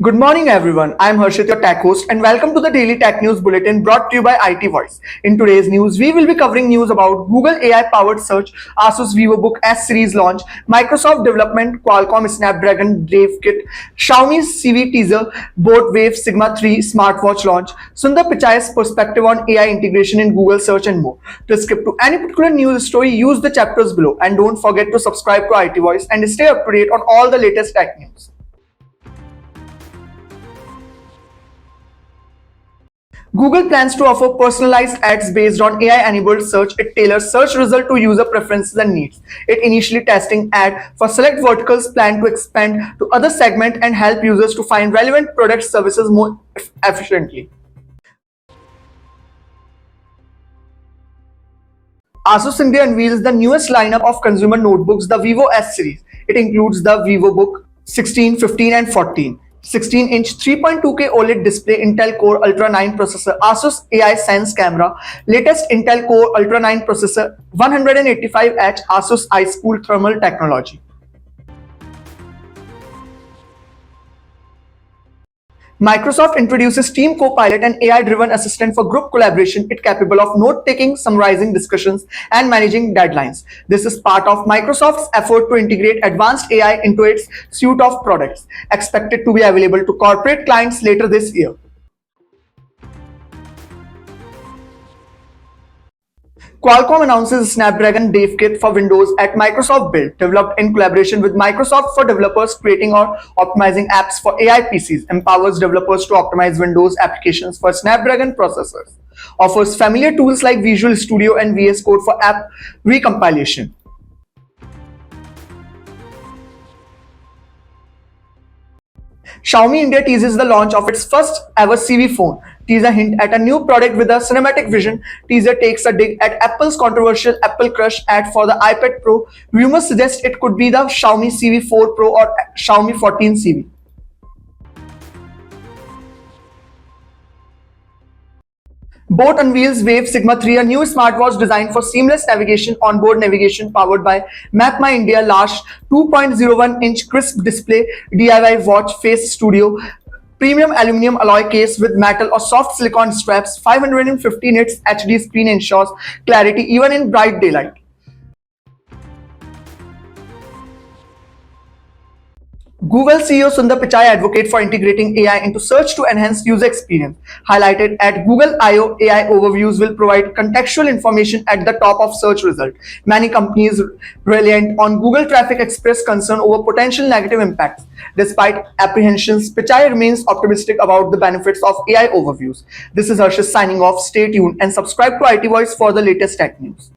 Good morning, everyone. I'm Harshit, your tech host, and welcome to the Daily Tech News Bulletin brought to you by IT Voice. In today's news, we will be covering news about Google AI-powered search, ASUS Vivobook S series launch, Microsoft development, Qualcomm Snapdragon Dev Kit, Xiaomi's Civi teaser, Boat Wave Sigma 3 smartwatch launch, Sundar Pichai's perspective on AI integration in Google search, and more. To skip to any particular news story, use the chapters below, and don't forget to subscribe to IT Voice and stay up to date on all the latest tech news. Google plans to offer personalized ads based on AI-enabled search. It tailors search results to user preferences and needs. It initially testing ad for select verticals, plan to expand to other segments and help users to find relevant product services more efficiently. ASUS India unveils the newest lineup of consumer notebooks, the Vivo S series. It includes the Vivobook 16, 15 and 14. 16-inch 3.2K OLED display, Intel Core Ultra 9 processor, ASUS AI Sense camera, latest Intel Core Ultra 9 processor, 185H ASUS iSchool thermal technology. Microsoft introduces Team Copilot, an AI-driven assistant for group collaboration. It's capable of note-taking, summarizing discussions, and managing deadlines. This is part of Microsoft's effort to integrate advanced AI into its suite of products, expected to be available to corporate clients later this year. Qualcomm announces Snapdragon Dev Kit for Windows at Microsoft Build, developed in collaboration with Microsoft for developers creating or optimizing apps for AI PCs, empowers developers to optimize Windows applications for Snapdragon processors, offers familiar tools like Visual Studio and VS Code for app recompilation. Xiaomi India teases the launch of its first ever Civi phone. Teaser hint at a new product with a cinematic vision. Teaser takes a dig at Apple's controversial Apple Crush ad for the iPad Pro. Rumors suggest it could be the Xiaomi Civi 4 Pro or Xiaomi 14 Civi. Boat unveils Wave Sigma 3, a new smartwatch designed for seamless navigation, onboard navigation powered by Map My India, large 2.01-inch crisp display, DIY watch face studio, premium aluminum alloy case with metal or soft silicone straps, 550 nits HD screen ensures clarity even in bright daylight. Google CEO Sundar Pichai advocates for integrating AI into search to enhance user experience. Highlighted at Google I/O, AI overviews will provide contextual information at the top of search result. Many companies reliant on Google traffic express concern over potential negative impacts. Despite apprehensions, Pichai remains optimistic about the benefits of AI overviews. This is Harshit signing off. Stay tuned and subscribe to IT Voice for the latest tech news.